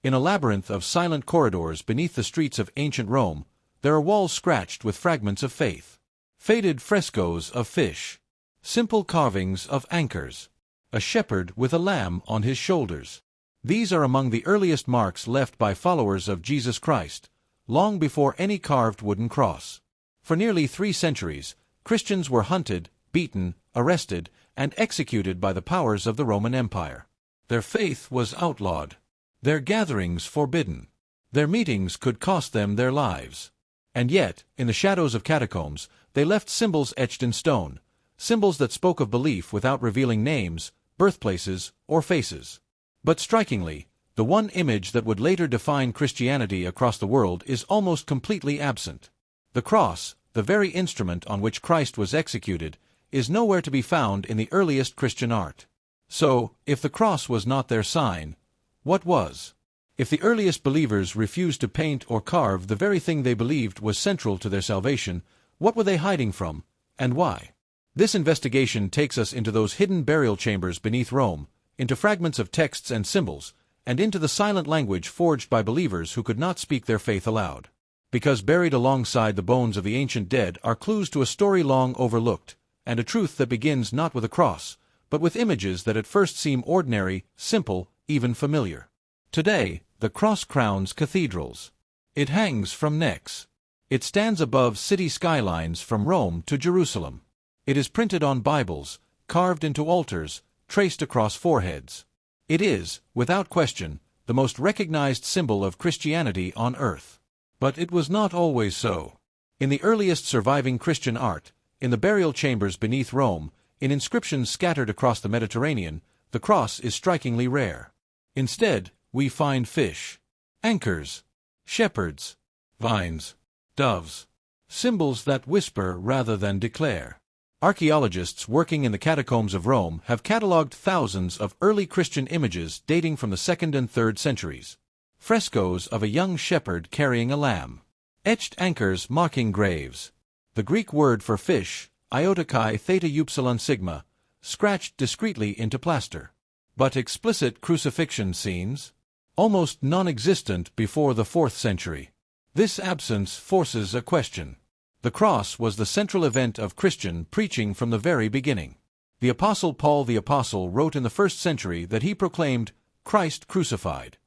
In a labyrinth of silent corridors beneath the streets of ancient Rome, there are walls scratched with fragments of faith. Faded frescoes of fish. Simple carvings of anchors. A shepherd with a lamb on his shoulders. These are among the earliest marks left by followers of Jesus Christ, long before any carved wooden cross. For nearly 3 centuries, Christians were hunted, beaten, arrested, and executed by the powers of the Roman Empire. Their faith was outlawed. Their gatherings forbidden. Their meetings could cost them their lives. And yet, in the shadows of catacombs, they left symbols etched in stone, symbols that spoke of belief without revealing names, birthplaces, or faces. But strikingly, the one image that would later define Christianity across the world is almost completely absent. The cross, the very instrument on which Christ was executed, is nowhere to be found in the earliest Christian art. So, if the cross was not their sign, what was? If the earliest believers refused to paint or carve the very thing they believed was central to their salvation, what were they hiding from, and why? This investigation takes us into those hidden burial chambers beneath Rome, into fragments of texts and symbols, and into the silent language forged by believers who could not speak their faith aloud. Because buried alongside the bones of the ancient dead are clues to a story long overlooked, and a truth that begins not with a cross, but with images that at first seem ordinary, simple, even familiar. Today, the cross crowns cathedrals. It hangs from necks. It stands above city skylines from Rome to Jerusalem. It is printed on Bibles, carved into altars, traced across foreheads. It is, without question, the most recognized symbol of Christianity on earth. But it was not always so. In the earliest surviving Christian art, in the burial chambers beneath Rome, in inscriptions scattered across the Mediterranean, the cross is strikingly rare. Instead, we find fish, anchors, shepherds, vines, doves, symbols that whisper rather than declare. Archaeologists working in the catacombs of Rome have catalogued thousands of early Christian images dating from the 2nd and 3rd centuries. Frescoes of a young shepherd carrying a lamb. Etched anchors marking graves. The Greek word for fish, iota chi theta upsilon sigma, scratched discreetly into plaster. But explicit crucifixion scenes? Almost non-existent before the 4th century. This absence forces a question. The cross was the central event of Christian preaching from the very beginning. The Apostle Paul the Apostle wrote in the 1st century that he proclaimed Christ crucified.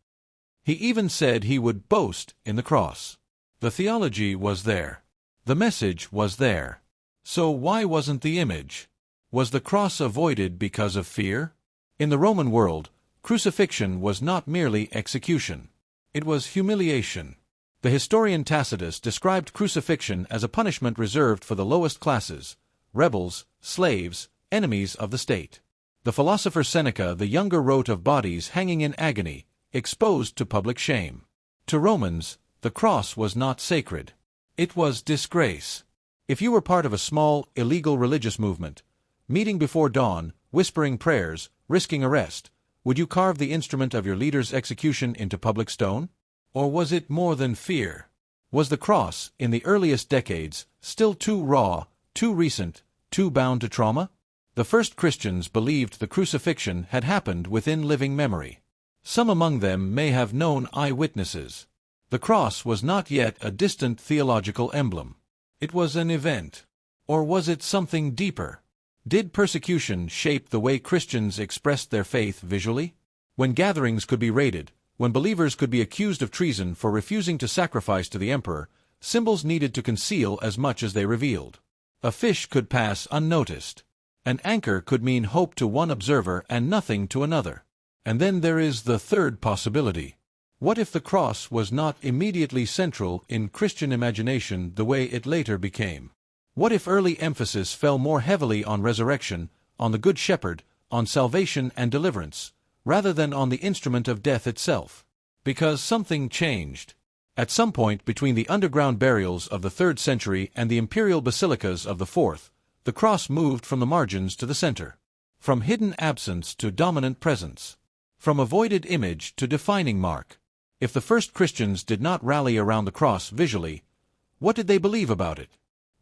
He even said he would boast in the cross. The theology was there. The message was there. So why wasn't the image? Was the cross avoided because of fear? In the Roman world, crucifixion was not merely execution. It was humiliation. The historian Tacitus described crucifixion as a punishment reserved for the lowest classes, rebels, slaves, enemies of the state. The philosopher Seneca the Younger wrote of bodies hanging in agony, exposed to public shame. To Romans, the cross was not sacred. It was disgrace. If you were part of a small, illegal religious movement, meeting before dawn, whispering prayers, risking arrest, would you carve the instrument of your leader's execution into public stone? Or was it more than fear? Was the cross, in the earliest decades, still too raw, too recent, too bound to trauma? The first Christians believed the crucifixion had happened within living memory. Some among them may have known eyewitnesses. The cross was not yet a distant theological emblem. It was an event. Or was it something deeper? Did persecution shape the way Christians expressed their faith visually? When gatherings could be raided, when believers could be accused of treason for refusing to sacrifice to the emperor, symbols needed to conceal as much as they revealed. A fish could pass unnoticed. An anchor could mean hope to one observer and nothing to another. And then there is the third possibility. What if the cross was not immediately central in Christian imagination the way it later became? What if early emphasis fell more heavily on resurrection, on the Good Shepherd, on salvation and deliverance, rather than on the instrument of death itself? Because something changed. At some point between the underground burials of the 3rd century and the imperial basilicas of the 4th, the cross moved from the margins to the center. From hidden absence to dominant presence. From avoided image to defining mark. If the first Christians did not rally around the cross visually, what did they believe about it?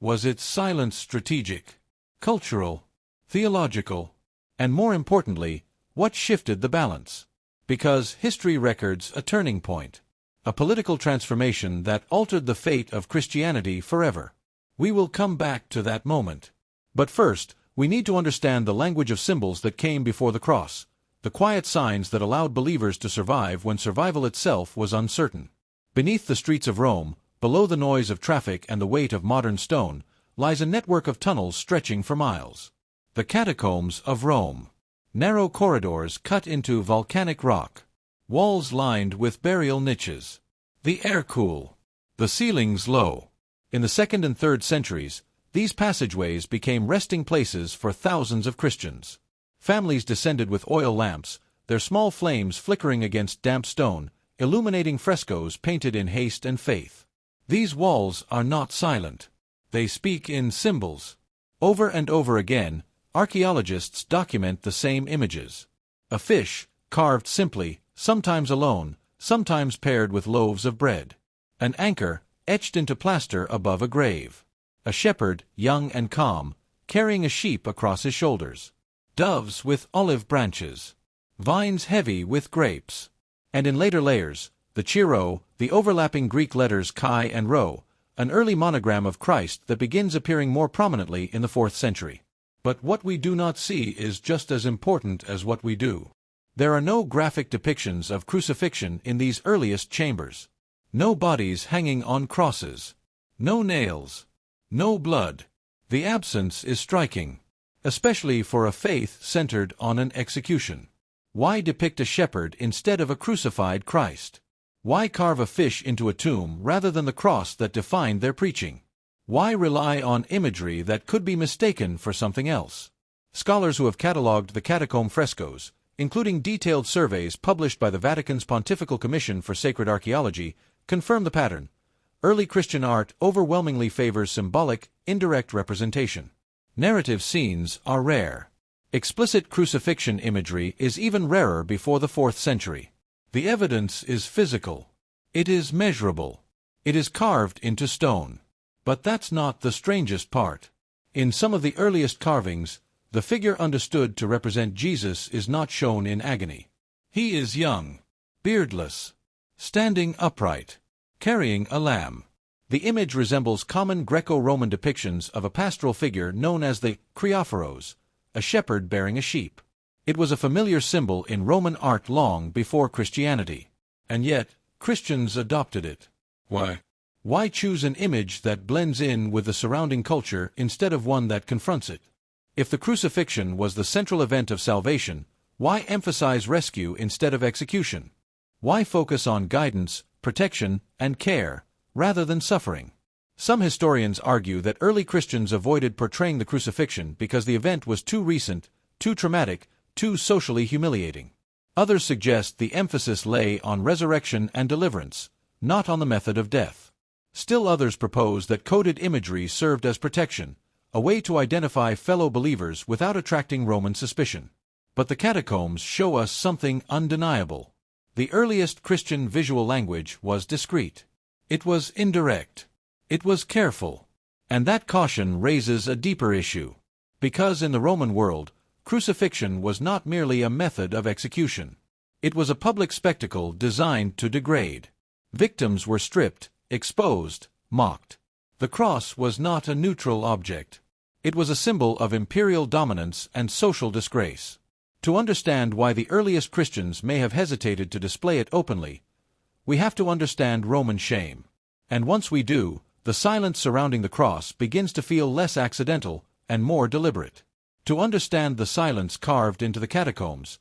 Was its silence strategic, cultural, theological, and more importantly, what shifted the balance? Because history records a turning point. A political transformation that altered the fate of Christianity forever. We will come back to that moment. But first, we need to understand the language of symbols that came before the cross, the quiet signs that allowed believers to survive when survival itself was uncertain. Beneath the streets of Rome, below the noise of traffic and the weight of modern stone, lies a network of tunnels stretching for miles. The Catacombs of Rome. Narrow corridors cut into volcanic rock. Walls lined with burial niches. The air cool. The ceilings low. In the 2nd and 3rd centuries, these passageways became resting places for thousands of Christians. Families descended with oil lamps, their small flames flickering against damp stone, illuminating frescoes painted in haste and faith. These walls are not silent. They speak in symbols. Over and over again, archaeologists document the same images. A fish, carved simply, sometimes alone, sometimes paired with loaves of bread. An anchor, etched into plaster above a grave. A shepherd, young and calm, carrying a sheep across his shoulders. Doves with olive branches. Vines heavy with grapes. And in later layers, the Chi-Rho, the overlapping Greek letters Chi and Rho, an early monogram of Christ that begins appearing more prominently in the 4th century. But what we do not see is just as important as what we do. There are no graphic depictions of crucifixion in these earliest chambers. No bodies hanging on crosses. No nails. No blood. The absence is striking, especially for a faith centered on an execution. Why depict a shepherd instead of a crucified Christ? Why carve a fish into a tomb rather than the cross that defined their preaching? Why rely on imagery that could be mistaken for something else? Scholars who have catalogued the catacomb frescoes, including detailed surveys published by the Vatican's Pontifical Commission for Sacred Archaeology, confirm the pattern. Early Christian art overwhelmingly favors symbolic, indirect representation. Narrative scenes are rare. Explicit crucifixion imagery is even rarer before the 4th century. The evidence is physical. It is measurable. It is carved into stone. But that's not the strangest part. In some of the earliest carvings, the figure understood to represent Jesus is not shown in agony. He is young, beardless, standing upright, carrying a lamb. The image resembles common Greco-Roman depictions of a pastoral figure known as the Kriophoros, a shepherd bearing a sheep. It was a familiar symbol in Roman art long before Christianity. And yet, Christians adopted it. Why? Why choose an image that blends in with the surrounding culture instead of one that confronts it? If the crucifixion was the central event of salvation, why emphasize rescue instead of execution? Why focus on guidance, protection, and care, rather than suffering? Some historians argue that early Christians avoided portraying the crucifixion because the event was too recent, too traumatic, too socially humiliating. Others suggest the emphasis lay on resurrection and deliverance, not on the method of death. Still others propose that coded imagery served as protection, a way to identify fellow believers without attracting Roman suspicion. But the catacombs show us something undeniable. The earliest Christian visual language was discreet. It was indirect. It was careful. And that caution raises a deeper issue. Because in the Roman world, crucifixion was not merely a method of execution. It was a public spectacle designed to degrade. Victims were stripped, exposed, mocked. The cross was not a neutral object. It was a symbol of imperial dominance and social disgrace. To understand why the earliest Christians may have hesitated to display it openly, we have to understand Roman shame. And once we do, the silence surrounding the cross begins to feel less accidental and more deliberate. To understand the silence carved into the catacombs,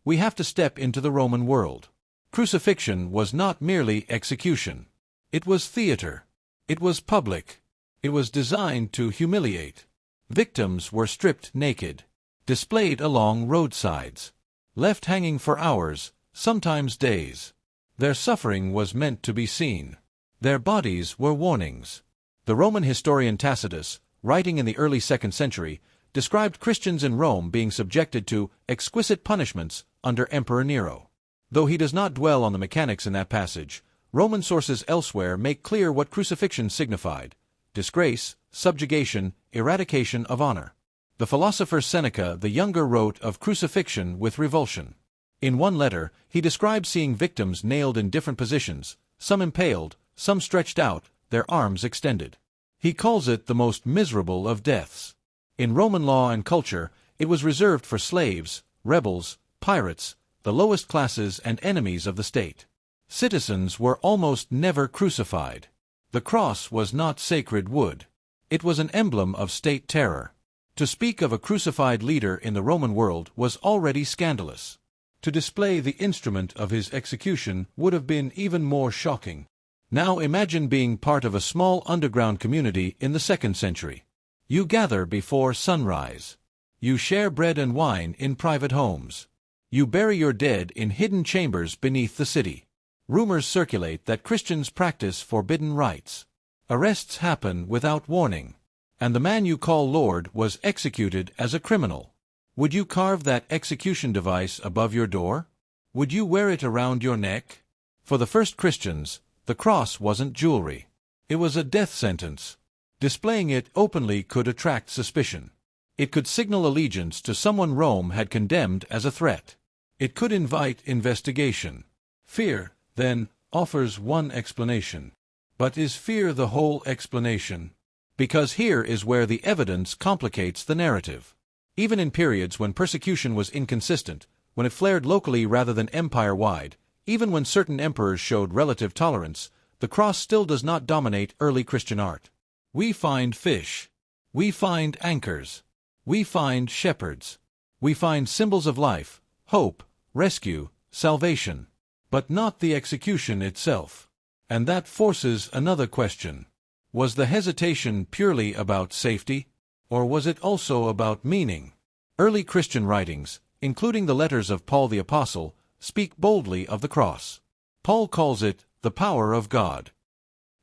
we have to step into the Roman world. Crucifixion was not merely execution. It was theater. It was public. It was designed to humiliate. Victims were stripped naked, displayed along roadsides, left hanging for hours, sometimes days. Their suffering was meant to be seen. Their bodies were warnings. The Roman historian Tacitus, writing in the early 2nd century, described Christians in Rome being subjected to exquisite punishments under Emperor Nero. Though he does not dwell on the mechanics in that passage, Roman sources elsewhere make clear what crucifixion signified: disgrace, subjugation, eradication of honor. The philosopher Seneca the Younger wrote of crucifixion with revulsion. In one letter, he describes seeing victims nailed in different positions, some impaled, some stretched out, their arms extended. He calls it the most miserable of deaths. In Roman law and culture, it was reserved for slaves, rebels, pirates, the lowest classes and enemies of the state. Citizens were almost never crucified. The cross was not sacred wood. It was an emblem of state terror. To speak of a crucified leader in the Roman world was already scandalous. To display the instrument of his execution would have been even more shocking. Now imagine being part of a small underground community in the 2nd century. You gather before sunrise. You share bread and wine in private homes. You bury your dead in hidden chambers beneath the city. Rumors circulate that Christians practice forbidden rites. Arrests happen without warning. And the man you call Lord was executed as a criminal. Would you carve that execution device above your door? Would you wear it around your neck? For the first Christians, the cross wasn't jewelry. It was a death sentence. Displaying it openly could attract suspicion. It could signal allegiance to someone Rome had condemned as a threat. It could invite investigation. Fear, then, offers one explanation. But is fear the whole explanation? Because here is where the evidence complicates the narrative. Even in periods when persecution was inconsistent, when it flared locally rather than empire-wide, even when certain emperors showed relative tolerance, the cross still does not dominate early Christian art. We find fish. We find anchors. We find shepherds. We find symbols of life, hope, rescue, salvation. But not the execution itself. And that forces another question. Was the hesitation purely about safety? Or was it also about meaning? Early Christian writings, including the letters of Paul the Apostle, speak boldly of the cross. Paul calls it the power of God.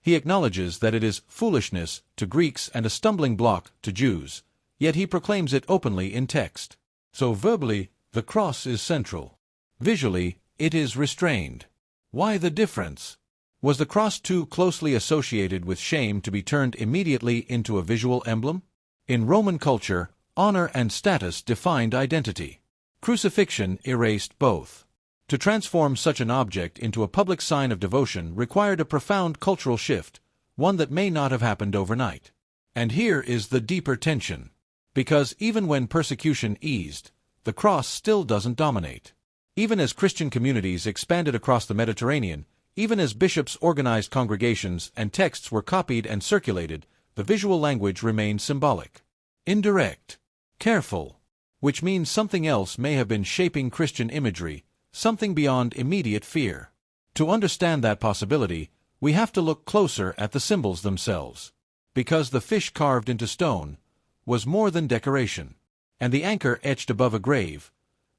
He acknowledges that it is foolishness to Greeks and a stumbling block to Jews, yet he proclaims it openly in text. So verbally, the cross is central. Visually, it is restrained. Why the difference? Was the cross too closely associated with shame to be turned immediately into a visual emblem? In Roman culture, honor and status defined identity. Crucifixion erased both. To transform such an object into a public sign of devotion required a profound cultural shift, one that may not have happened overnight. And here is the deeper tension. Because even when persecution eased, the cross still doesn't dominate. Even as Christian communities expanded across the Mediterranean, even as bishops organized congregations and texts were copied and circulated, the visual language remained symbolic. Indirect. Careful. Which means something else may have been shaping Christian imagery, something beyond immediate fear. To understand that possibility, we have to look closer at the symbols themselves. Because the fish carved into stone was more than decoration, and the anchor etched above a grave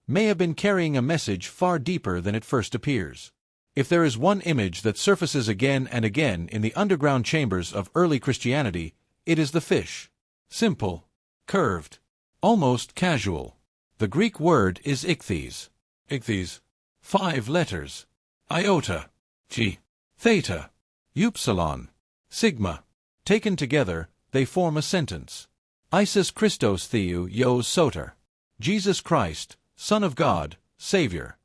may have been carrying a message far deeper than it first appears. If there is one image that surfaces again and again in the underground chambers of early Christianity, it is the fish. Simple, curved, almost casual. The Greek word is ichthys. Ichthys. 5 letters. Iota. G. Theta. Upsilon. Sigma. Taken together, they form a sentence. Isis Christos Theou Ios Soter. Jesus Christ, Son of God, Savior.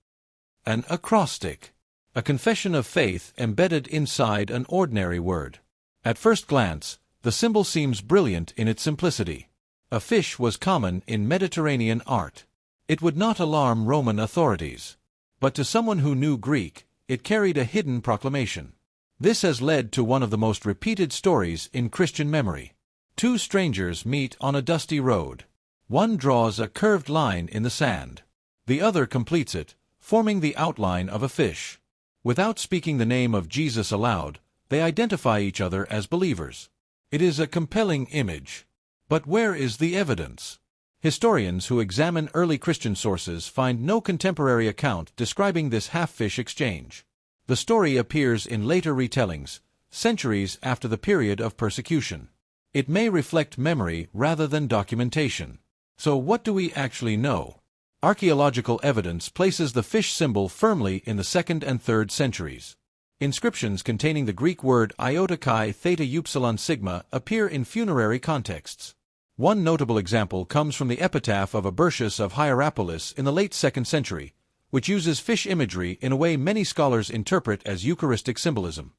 An acrostic. A confession of faith embedded inside an ordinary word. At first glance, the symbol seems brilliant in its simplicity. A fish was common in Mediterranean art. It would not alarm Roman authorities. But to someone who knew Greek, it carried a hidden proclamation. This has led to one of the most repeated stories in Christian memory. 2 strangers meet on a dusty road. One draws a curved line in the sand. The other completes it, forming the outline of a fish. Without speaking the name of Jesus aloud, they identify each other as believers. It is a compelling image. But where is the evidence? Historians who examine early Christian sources find no contemporary account describing this half-fish exchange. The story appears in later retellings, centuries after the period of persecution. It may reflect memory rather than documentation. So what do we actually know? Archaeological evidence places the fish symbol firmly in the 2nd and 3rd centuries. Inscriptions containing the Greek word iota chi theta upsilon sigma appear in funerary contexts. One notable example comes from the epitaph of Abertius of Hierapolis in the late 2nd century, which uses fish imagery in a way many scholars interpret as Eucharistic symbolism.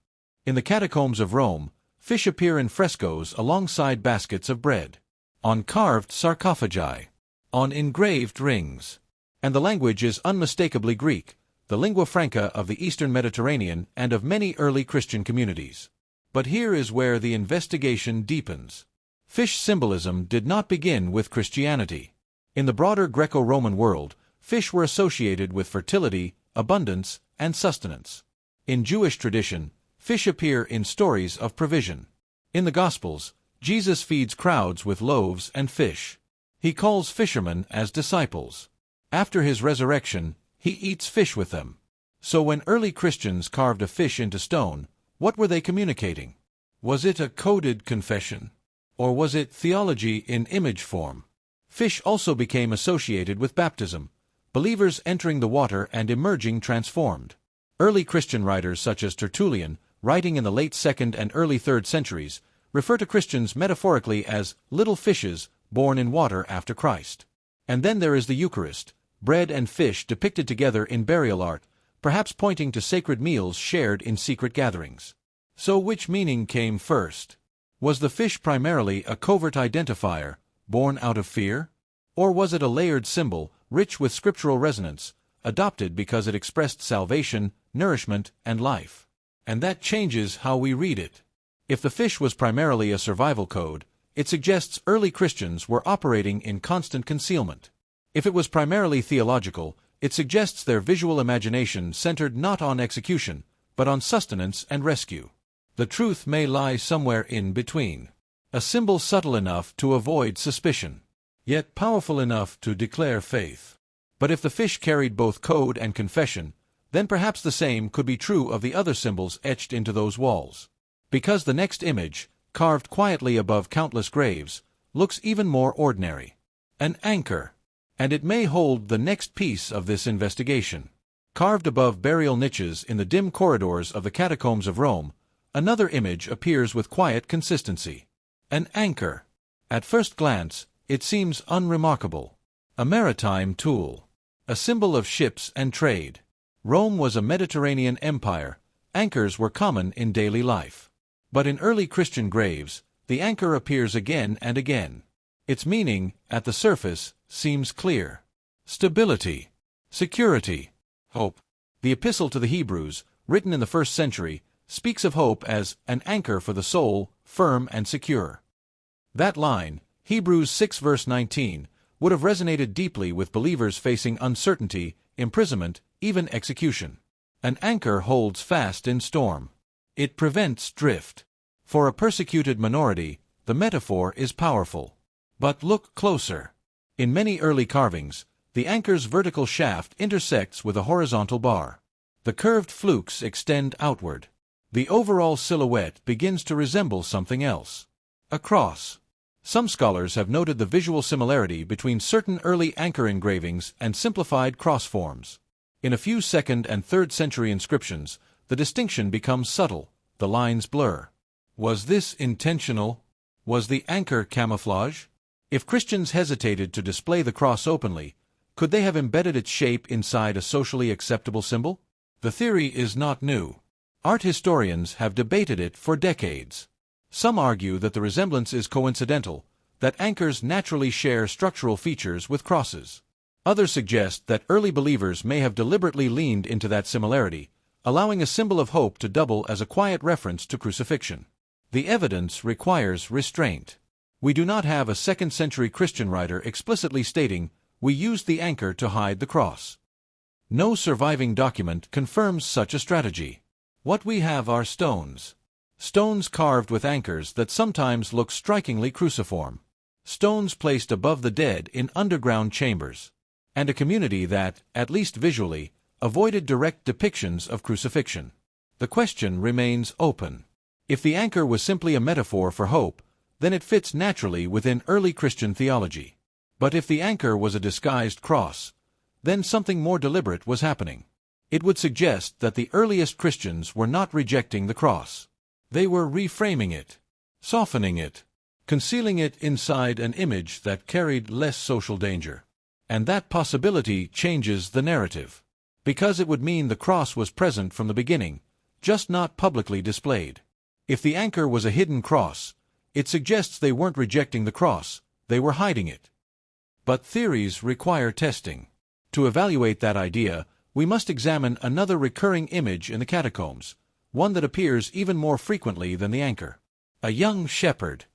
In the Catacombs of Rome, fish appear in frescoes alongside baskets of bread, on carved sarcophagi, on engraved rings. And the language is unmistakably Greek, the lingua franca of the Eastern Mediterranean and of many early Christian communities. But here is where the investigation deepens. Fish symbolism did not begin with Christianity. In the broader Greco-Roman world, fish were associated with fertility, abundance, and sustenance. In Jewish tradition, fish appear in stories of provision. In the Gospels, Jesus feeds crowds with loaves and fish. He calls fishermen as disciples. After his resurrection, he eats fish with them. So when early Christians carved a fish into stone, what were they communicating? Was it a coded confession? Or was it theology in image form? Fish also became associated with baptism, believers entering the water and emerging transformed. Early Christian writers such as Tertullian, writing in the late 2nd and early 3rd centuries, refer to Christians metaphorically as little fishes born in water after Christ. And then there is the Eucharist, bread and fish depicted together in burial art, perhaps pointing to sacred meals shared in secret gatherings. So which meaning came first? Was the fish primarily a covert identifier, born out of fear? Or was it a layered symbol, rich with scriptural resonance, adopted because it expressed salvation, nourishment, and life? And that changes how we read it. If the fish was primarily a survival code, it suggests early Christians were operating in constant concealment. If it was primarily theological, it suggests their visual imagination centered not on execution, but on sustenance and rescue. The truth may lie somewhere in between. A symbol subtle enough to avoid suspicion, yet powerful enough to declare faith. But if the fish carried both code and confession, then perhaps the same could be true of the other symbols etched into those walls. Because the next image, carved quietly above countless graves, looks even more ordinary. An anchor. And it may hold the next piece of this investigation. Carved above burial niches in the dim corridors of the Catacombs of Rome, another image appears with quiet consistency. An anchor. At first glance, it seems unremarkable. A maritime tool. A symbol of ships and trade. Rome was a Mediterranean empire. Anchors were common in daily life. But in early Christian graves, the anchor appears again and again. Its meaning, at the surface, seems clear. Stability, security, hope. The Epistle to the Hebrews, written in the 1st century, speaks of hope as an anchor for the soul, firm and secure. That line, Hebrews 6 verse 19, would have resonated deeply with believers facing uncertainty, imprisonment, even execution. An anchor holds fast in storm. It prevents drift. For a persecuted minority, the metaphor is powerful. But look closer. In many early carvings, the anchor's vertical shaft intersects with a horizontal bar. The curved flukes extend outward. The overall silhouette begins to resemble something else. A cross. Some scholars have noted the visual similarity between certain early anchor engravings and simplified cross forms. In a few 2nd and 3rd century inscriptions, the distinction becomes subtle, the lines blur. Was this intentional? Was the anchor camouflage? If Christians hesitated to display the cross openly, could they have embedded its shape inside a socially acceptable symbol? The theory is not new. Art historians have debated it for decades. Some argue that the resemblance is coincidental, that anchors naturally share structural features with crosses. Others suggest that early believers may have deliberately leaned into that similarity, allowing a symbol of hope to double as a quiet reference to crucifixion. The evidence requires restraint. We do not have a 2nd century Christian writer explicitly stating, "We used the anchor to hide the cross." No surviving document confirms such a strategy. What we have are stones. Stones carved with anchors that sometimes look strikingly cruciform. Stones placed above the dead in underground chambers. And a community that, at least visually, avoided direct depictions of crucifixion. The question remains open. If the anchor was simply a metaphor for hope, then it fits naturally within early Christian theology. But if the anchor was a disguised cross, then something more deliberate was happening. It would suggest that the earliest Christians were not rejecting the cross. They were reframing it, softening it, concealing it inside an image that carried less social danger. And that possibility changes the narrative. because it would mean the cross was present from the beginning, just not publicly displayed. If the anchor was a hidden cross, it suggests they weren't rejecting the cross, they were hiding it. But theories require testing. To evaluate that idea, we must examine another recurring image in the catacombs, one that appears even more frequently than the anchor. A young shepherd,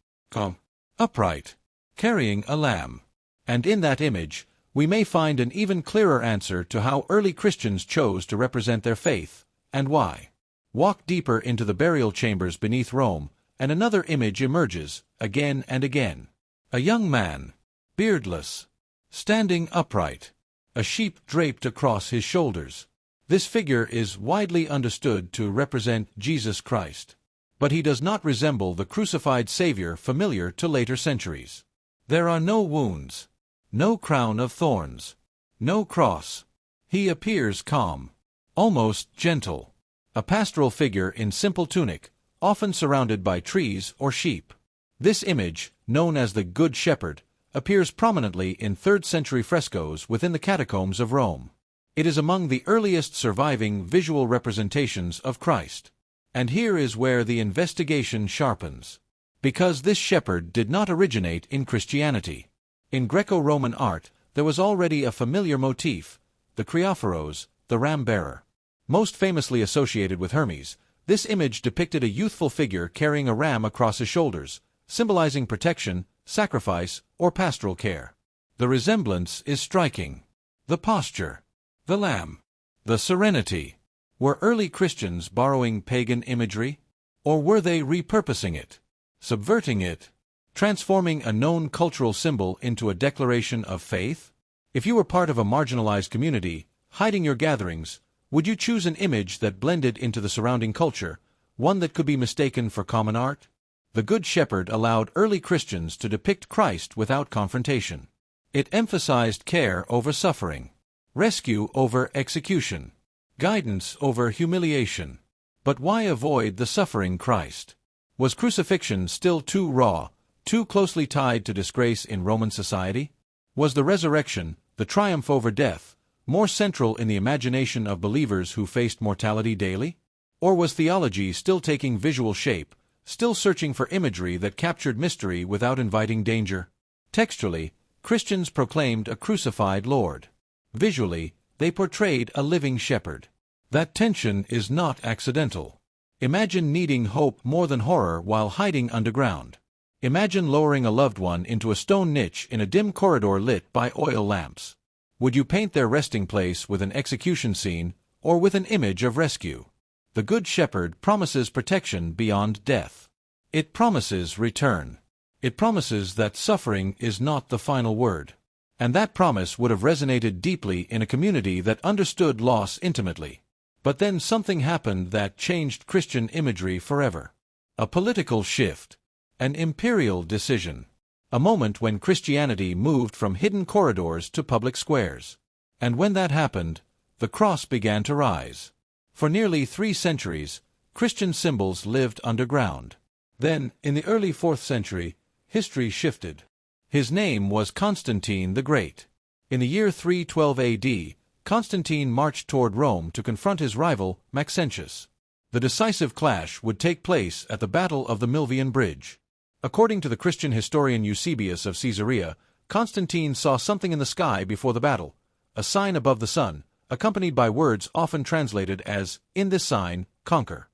upright, carrying a lamb. And in that image, we may find an even clearer answer to how early Christians chose to represent their faith, and why. Walk deeper into the burial chambers beneath Rome, and another image emerges, again and again. A young man, beardless, standing upright, a sheep draped across his shoulders. This figure is widely understood to represent Jesus Christ. But he does not resemble the crucified Savior familiar to later centuries. There are no wounds, no crown of thorns, no cross. He appears calm, almost gentle, a pastoral figure in simple tunic, often surrounded by trees or sheep. This image, known as the Good Shepherd, appears prominently in 3rd century frescoes within the catacombs of Rome. It is among the earliest surviving visual representations of Christ. And here is where the investigation sharpens. Because this shepherd did not originate in Christianity. In Greco-Roman art, there was already a familiar motif, the Kriophoros, the ram-bearer. Most famously associated with Hermes, this image depicted a youthful figure carrying a ram across his shoulders, symbolizing protection, sacrifice, or pastoral care. The resemblance is striking. The posture, the lamb, the serenity. Were early Christians borrowing pagan imagery? Or were they repurposing it, subverting it, transforming a known cultural symbol into a declaration of faith? If you were part of a marginalized community, hiding your gatherings, would you choose an image that blended into the surrounding culture, one that could be mistaken for common art? The Good Shepherd allowed early Christians to depict Christ without confrontation. It emphasized care over suffering, rescue over execution, guidance over humiliation. But why avoid the suffering Christ? Was crucifixion still too raw, too closely tied to disgrace in Roman society? Was the resurrection, the triumph over death, more central in the imagination of believers who faced mortality daily? Or was theology still taking visual shape, still searching for imagery that captured mystery without inviting danger? Textually, Christians proclaimed a crucified Lord. Visually, they portrayed a living shepherd. That tension is not accidental. Imagine needing hope more than horror while hiding underground. Imagine lowering a loved one into a stone niche in a dim corridor lit by oil lamps. Would you paint their resting place with an execution scene, or with an image of rescue? The Good Shepherd promises protection beyond death. It promises return. It promises that suffering is not the final word. And that promise would have resonated deeply in a community that understood loss intimately. But then something happened that changed Christian imagery forever. A political shift. An imperial decision. A moment when Christianity moved from hidden corridors to public squares. And when that happened, the cross began to rise. For nearly 3 centuries, Christian symbols lived underground. Then, in the early 4th century, history shifted. His name was Constantine the Great. In the year 312 AD, Constantine marched toward Rome to confront his rival, Maxentius. The decisive clash would take place at the Battle of the Milvian Bridge. According to the Christian historian Eusebius of Caesarea, Constantine saw something in the sky before the battle, a sign above the sun, accompanied by words often translated as, "In this sign, conquer."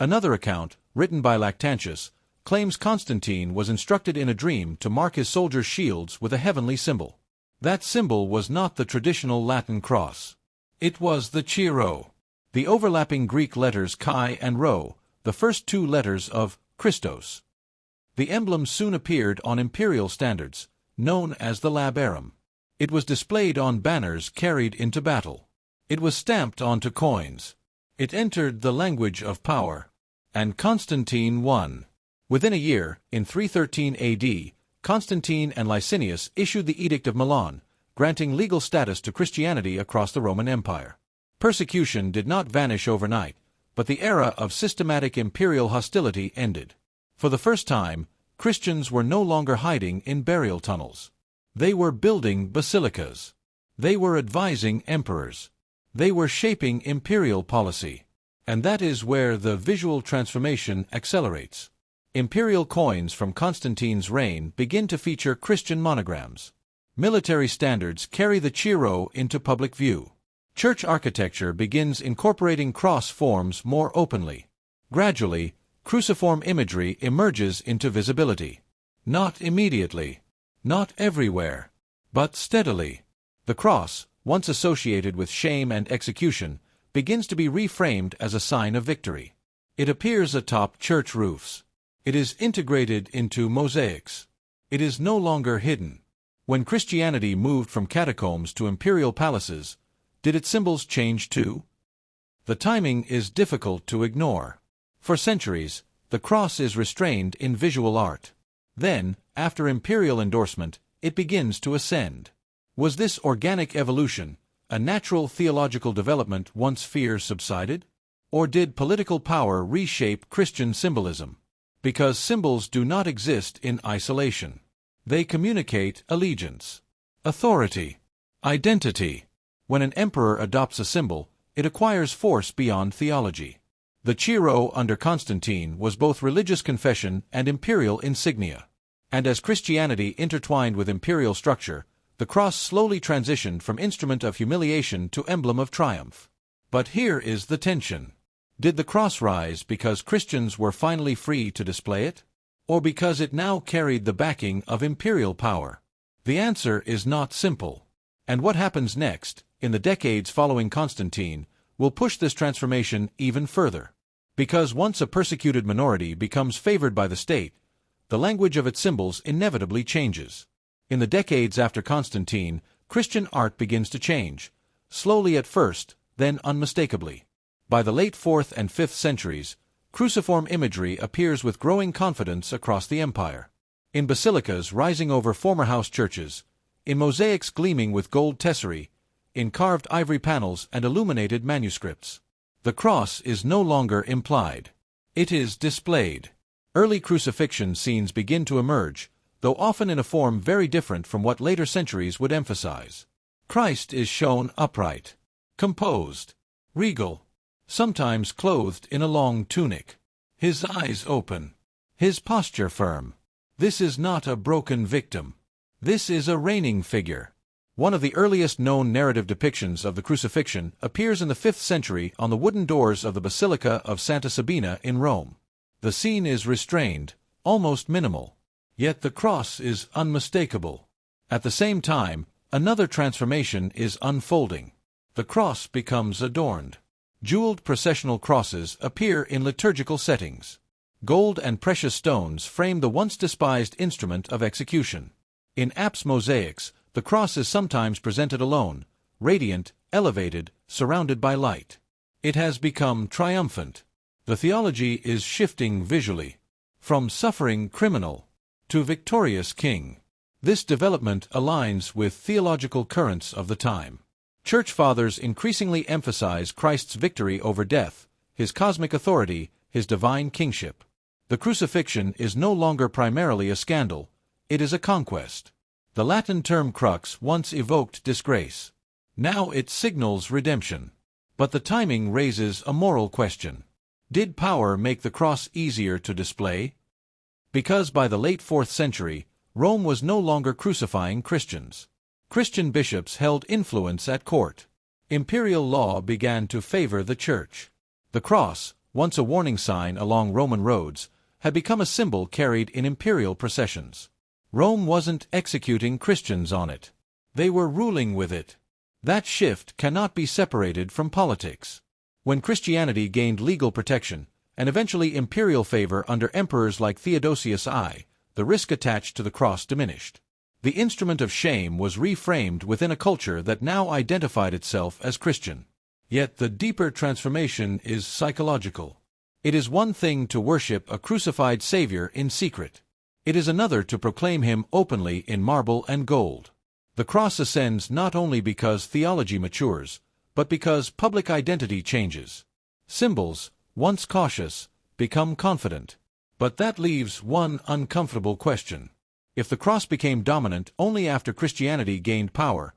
Another account, written by Lactantius, claims Constantine was instructed in a dream to mark his soldiers' shields with a heavenly symbol. That symbol was not the traditional Latin cross. It was the Chi-Rho, the overlapping Greek letters Chi and Rho, the first 2 letters of Christos. The emblem soon appeared on imperial standards, known as the labarum. It was displayed on banners carried into battle. It was stamped onto coins. It entered the language of power. And Constantine won. Within a year, in 313 AD, Constantine and Licinius issued the Edict of Milan, granting legal status to Christianity across the Roman Empire. Persecution did not vanish overnight, but the era of systematic imperial hostility ended. For the first time, Christians were no longer hiding in burial tunnels. They were building basilicas. They were advising emperors. They were shaping imperial policy. And that is where the visual transformation accelerates. Imperial coins from Constantine's reign begin to feature Christian monograms. Military standards carry the Chi-Rho into public view. Church architecture begins incorporating cross forms more openly. Gradually, cruciform imagery emerges into visibility. Not immediately, not everywhere, but steadily. The cross, once associated with shame and execution, begins to be reframed as a sign of victory. It appears atop church roofs. It is integrated into mosaics. It is no longer hidden. When Christianity moved from catacombs to imperial palaces, did its symbols change too? The timing is difficult to ignore. For centuries, the cross is restrained in visual art. Then, after imperial endorsement, it begins to ascend. Was this organic evolution, a natural theological development once fears subsided? Or did political power reshape Christian symbolism? Because symbols do not exist in isolation. They communicate allegiance, authority, identity. When an emperor adopts a symbol, it acquires force beyond theology. The Chi-Rho under Constantine was both religious confession and imperial insignia. And as Christianity intertwined with imperial structure, the cross slowly transitioned from instrument of humiliation to emblem of triumph. But here is the tension. Did the cross rise because Christians were finally free to display it? Or because it now carried the backing of imperial power? The answer is not simple. And what happens next, in the decades following Constantine, will push this transformation even further. Because once a persecuted minority becomes favored by the state, the language of its symbols inevitably changes. In the decades after Constantine, Christian art begins to change, slowly at first, then unmistakably. By the late 4th and 5th centuries, cruciform imagery appears with growing confidence across the empire. In basilicas rising over former house churches, in mosaics gleaming with gold tesserae, in carved ivory panels and illuminated manuscripts. The cross is no longer implied. It is displayed. Early crucifixion scenes begin to emerge, though often in a form very different from what later centuries would emphasize. Christ is shown upright, composed, regal, sometimes clothed in a long tunic, his eyes open, his posture firm. This is not a broken victim. This is a reigning figure. One of the earliest known narrative depictions of the crucifixion appears in the 5th century on the wooden doors of the Basilica of Santa Sabina in Rome. The scene is restrained, almost minimal. Yet the cross is unmistakable. At the same time, another transformation is unfolding. The cross becomes adorned. Jeweled processional crosses appear in liturgical settings. Gold and precious stones frame the once despised instrument of execution. In apse mosaics, the cross is sometimes presented alone, radiant, elevated, surrounded by light. It has become triumphant. The theology is shifting visually, from suffering criminal to victorious king. This development aligns with theological currents of the time. Church fathers increasingly emphasize Christ's victory over death, his cosmic authority, his divine kingship. The crucifixion is no longer primarily a scandal, it is a conquest. The Latin term crux once evoked disgrace. Now it signals redemption. But the timing raises a moral question. Did power make the cross easier to display? Because by the late 4th century, Rome was no longer crucifying Christians. Christian bishops held influence at court. Imperial law began to favor the church. The cross, once a warning sign along Roman roads, had become a symbol carried in imperial processions. Rome wasn't executing Christians on it. They were ruling with it. That shift cannot be separated from politics. When Christianity gained legal protection, and eventually imperial favor under emperors like Theodosius I, the risk attached to the cross diminished. The instrument of shame was reframed within a culture that now identified itself as Christian. Yet the deeper transformation is psychological. It is one thing to worship a crucified Savior in secret. It is another to proclaim him openly in marble and gold. The cross ascends not only because theology matures, but because public identity changes. Symbols, once cautious, become confident. But that leaves one uncomfortable question. If the cross became dominant only after Christianity gained power,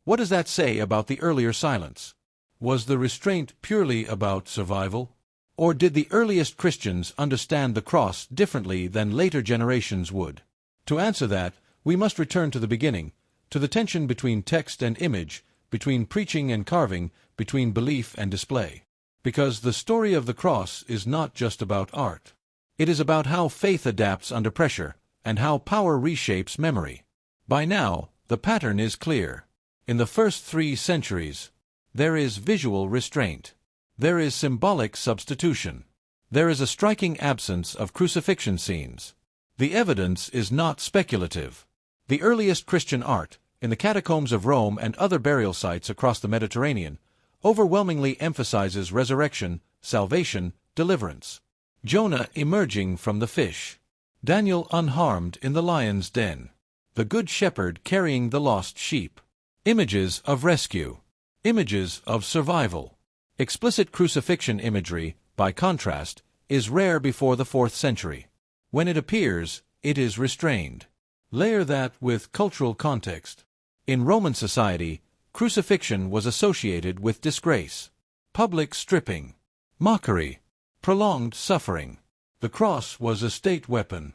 what does that say about the earlier silence? Was the restraint purely about survival? Or did the earliest Christians understand the cross differently than later generations would? To answer that, we must return to the beginning, to the tension between text and image, between preaching and carving, between belief and display. Because the story of the cross is not just about art. It is about how faith adapts under pressure, and how power reshapes memory. By now, the pattern is clear. In the first 3 centuries, there is visual restraint. There is symbolic substitution. There is a striking absence of crucifixion scenes. The evidence is not speculative. The earliest Christian art, in the catacombs of Rome and other burial sites across the Mediterranean, overwhelmingly emphasizes resurrection, salvation, deliverance. Jonah emerging from the fish. Daniel unharmed in the lion's den. The Good Shepherd carrying the lost sheep. Images of rescue. Images of survival. Explicit crucifixion imagery, by contrast, is rare before the 4th century. When it appears, it is restrained. Layer that with cultural context. In Roman society, crucifixion was associated with disgrace, public stripping, mockery, prolonged suffering. The cross was a state weapon,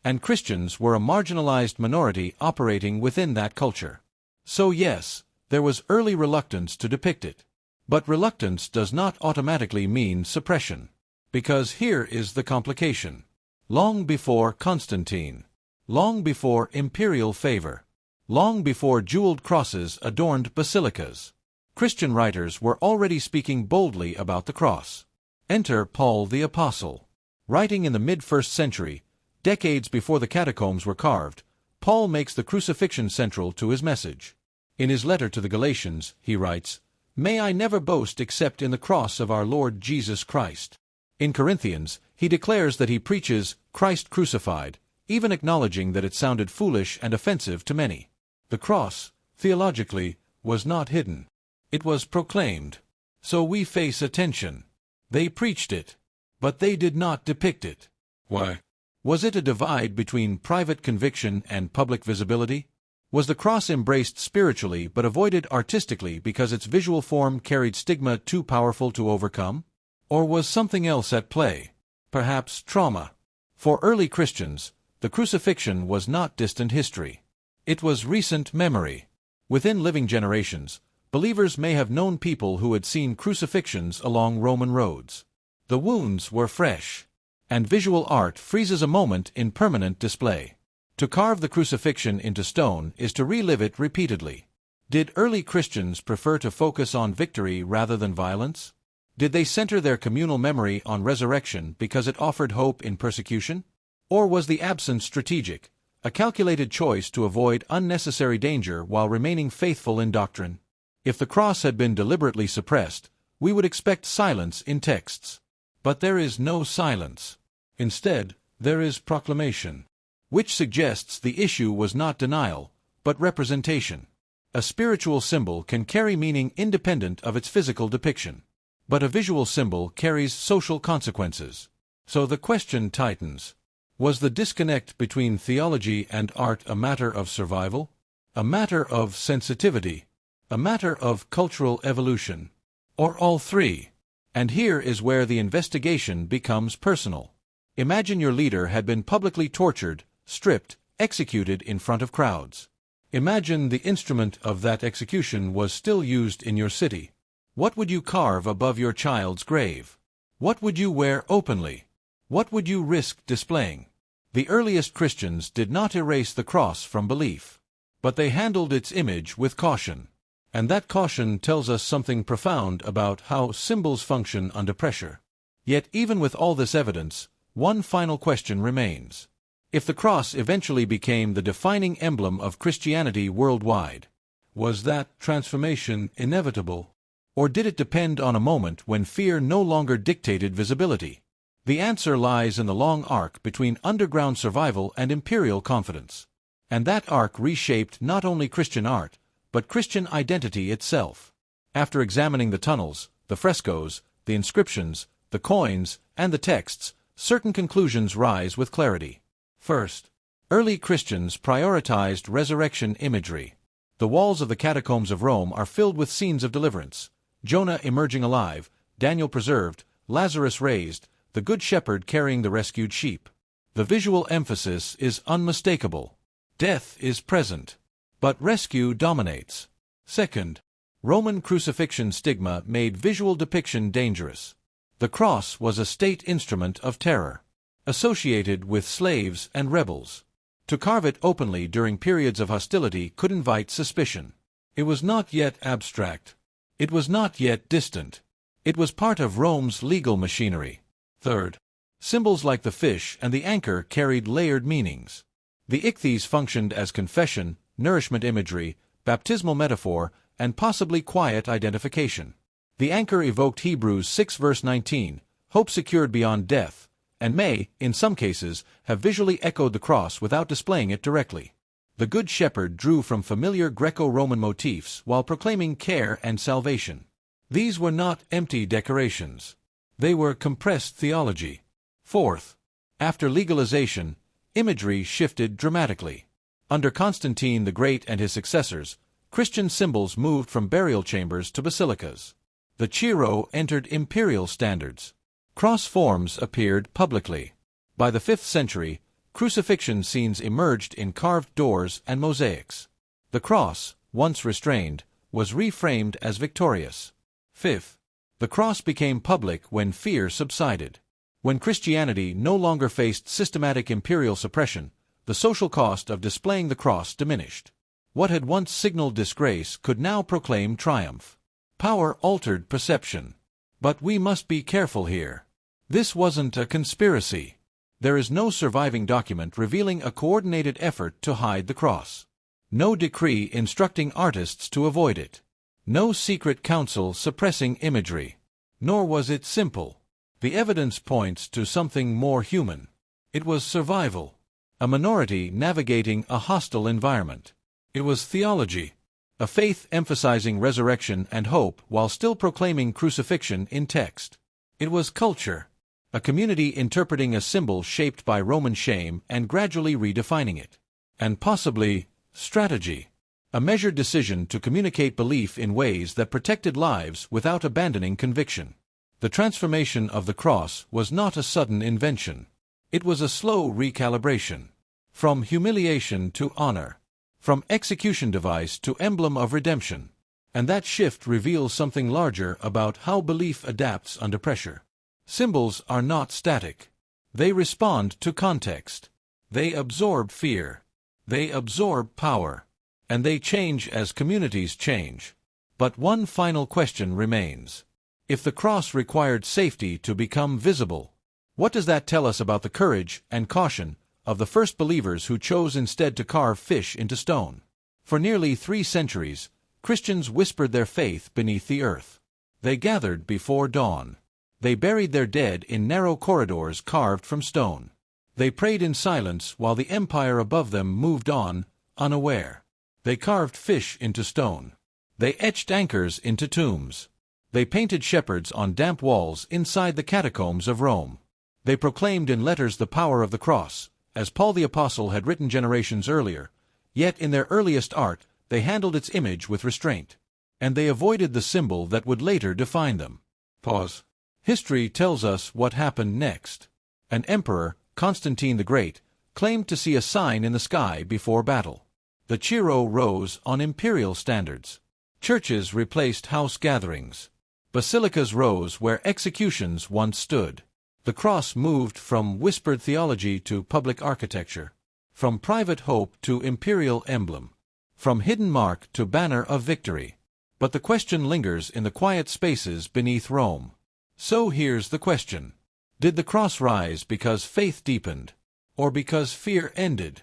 and Christians were a marginalized minority operating within that culture. So yes, there was early reluctance to depict it. But reluctance does not automatically mean suppression. Because here is the complication. Long before Constantine, long before imperial favor, long before jeweled crosses adorned basilicas, Christian writers were already speaking boldly about the cross. Enter Paul the Apostle. Writing in the mid-1st century, decades before the catacombs were carved, Paul makes the crucifixion central to his message. In his letter to the Galatians, he writes, "May I never boast except in the cross of our Lord Jesus Christ." In Corinthians, he declares that he preaches Christ crucified, even acknowledging that it sounded foolish and offensive to many. The cross, theologically, was not hidden. It was proclaimed. So we face a tension. They preached it, but they did not depict it. Why? Was it a divide between private conviction and public visibility? Was the cross embraced spiritually but avoided artistically because its visual form carried stigma too powerful to overcome? Or was something else at play? Perhaps trauma. For early Christians, the crucifixion was not distant history. It was recent memory. Within living generations, believers may have known people who had seen crucifixions along Roman roads. The wounds were fresh, and visual art freezes a moment in permanent display. To carve the crucifixion into stone is to relive it repeatedly. Did early Christians prefer to focus on victory rather than violence? Did they center their communal memory on resurrection because it offered hope in persecution? Or was the absence strategic, a calculated choice to avoid unnecessary danger while remaining faithful in doctrine? If the cross had been deliberately suppressed, we would expect silence in texts. But there is no silence. Instead, there is proclamation, which suggests the issue was not denial, but representation. A spiritual symbol can carry meaning independent of its physical depiction. But a visual symbol carries social consequences. So the question tightens. Was the disconnect between theology and art a matter of survival? A matter of sensitivity? A matter of cultural evolution? Or all three? And here is where the investigation becomes personal. Imagine your leader had been publicly tortured, stripped, executed in front of crowds. Imagine the instrument of that execution was still used in your city. What would you carve above your child's grave? What would you wear openly? What would you risk displaying? The earliest Christians did not erase the cross from belief, but they handled its image with caution. And that caution tells us something profound about how symbols function under pressure. Yet even with all this evidence, one final question remains. If the cross eventually became the defining emblem of Christianity worldwide, was that transformation inevitable? Or did it depend on a moment when fear no longer dictated visibility? The answer lies in the long arc between underground survival and imperial confidence. And that arc reshaped not only Christian art, but Christian identity itself. After examining the tunnels, the frescoes, the inscriptions, the coins, and the texts, certain conclusions rise with clarity. First, early Christians prioritized resurrection imagery. The walls of the catacombs of Rome are filled with scenes of deliverance, Jonah emerging alive, Daniel preserved, Lazarus raised, the Good Shepherd carrying the rescued sheep. The visual emphasis is unmistakable. Death is present, but rescue dominates. Second, Roman crucifixion stigma made visual depiction dangerous. The cross was a state instrument of terror, associated with slaves and rebels. To carve it openly during periods of hostility could invite suspicion. It was not yet abstract. It was not yet distant. It was part of Rome's legal machinery. Third, symbols like the fish and the anchor carried layered meanings. The Ichthys functioned as confession, nourishment imagery, baptismal metaphor, and possibly quiet identification. The anchor evoked Hebrews 6 verse 19, hope secured beyond death, and may, in some cases, have visually echoed the cross without displaying it directly. The Good Shepherd drew from familiar Greco-Roman motifs while proclaiming care and salvation. These were not empty decorations. They were compressed theology. Fourth, after legalization, imagery shifted dramatically. Under Constantine the Great and his successors, Christian symbols moved from burial chambers to basilicas. The Chi-Rho entered imperial standards. Cross forms appeared publicly. By the 5th century, crucifixion scenes emerged in carved doors and mosaics. The cross, once restrained, was reframed as victorious. Fifth, the cross became public when fear subsided. When Christianity no longer faced systematic imperial suppression, the social cost of displaying the cross diminished. What had once signaled disgrace could now proclaim triumph. Power altered perception. But we must be careful here. This wasn't a conspiracy. There is no surviving document revealing a coordinated effort to hide the cross. No decree instructing artists to avoid it. No secret council suppressing imagery. Nor was it simple. The evidence points to something more human. It was survival. A minority navigating a hostile environment. It was theology. A faith emphasizing resurrection and hope while still proclaiming crucifixion in text. It was culture. A community interpreting a symbol shaped by Roman shame and gradually redefining it. And possibly, strategy. A measured decision to communicate belief in ways that protected lives without abandoning conviction. The transformation of the cross was not a sudden invention. It was a slow recalibration. From humiliation to honor. From execution device to emblem of redemption. And that shift reveals something larger about how belief adapts under pressure. Symbols are not static. They respond to context. They absorb fear. They absorb power. And they change as communities change. But one final question remains. If the cross required safety to become visible, what does that tell us about the courage and caution of the first believers who chose instead to carve fish into stone? For nearly 3 centuries, Christians whispered their faith beneath the earth. They gathered before dawn. They buried their dead in narrow corridors carved from stone. They prayed in silence while the empire above them moved on, unaware. They carved fish into stone. They etched anchors into tombs. They painted shepherds on damp walls inside the catacombs of Rome. They proclaimed in letters the power of the cross, as Paul the Apostle had written generations earlier, yet in their earliest art they handled its image with restraint. And they avoided the symbol that would later define them. Pause. History tells us what happened next. An emperor, Constantine the Great, claimed to see a sign in the sky before battle. The Chi-Rho rose on imperial standards. Churches replaced house gatherings. Basilicas rose where executions once stood. The cross moved from whispered theology to public architecture. From private hope to imperial emblem. From hidden mark to banner of victory. But the question lingers in the quiet spaces beneath Rome. So here's the question. Did the cross rise because faith deepened? Or because fear ended?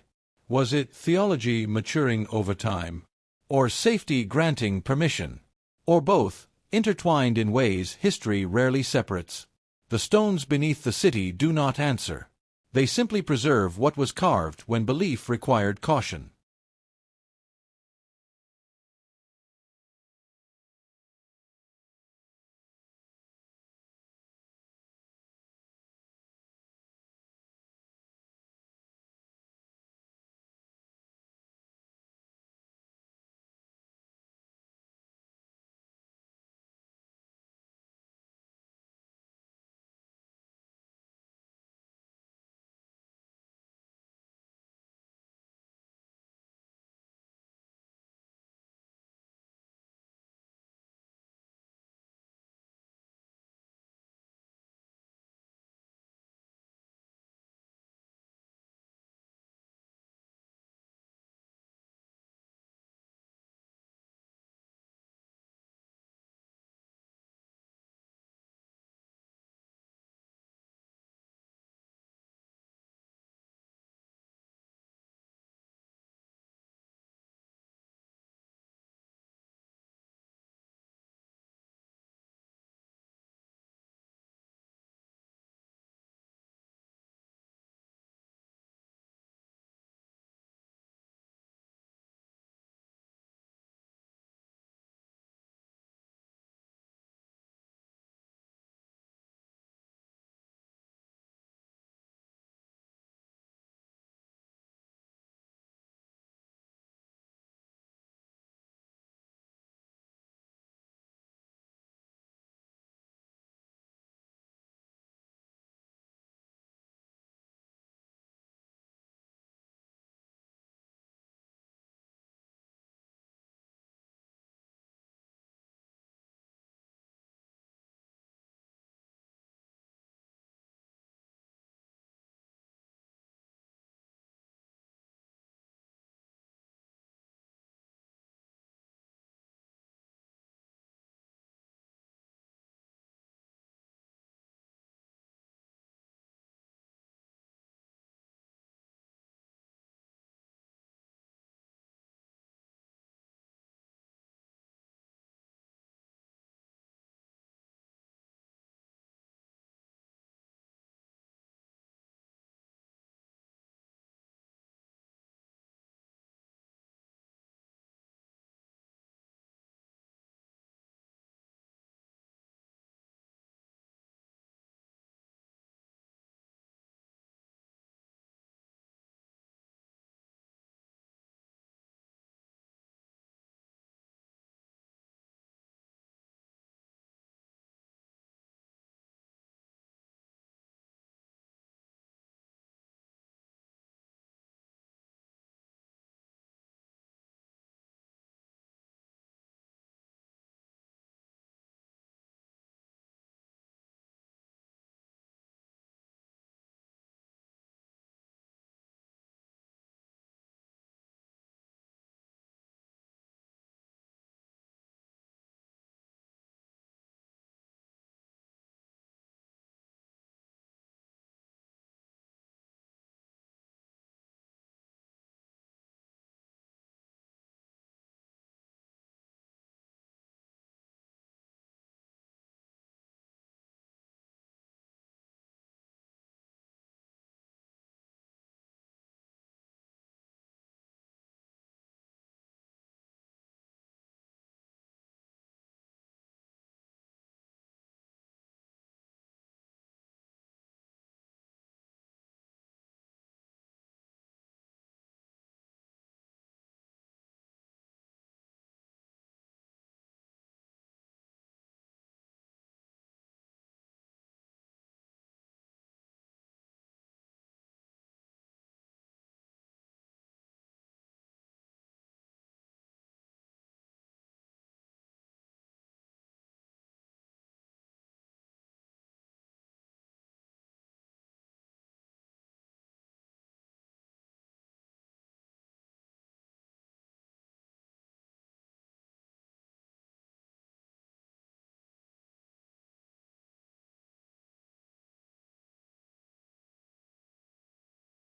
Was it theology maturing over time? Or safety granting permission? Or both, intertwined in ways history rarely separates? The stones beneath the city do not answer. They simply preserve what was carved when belief required caution.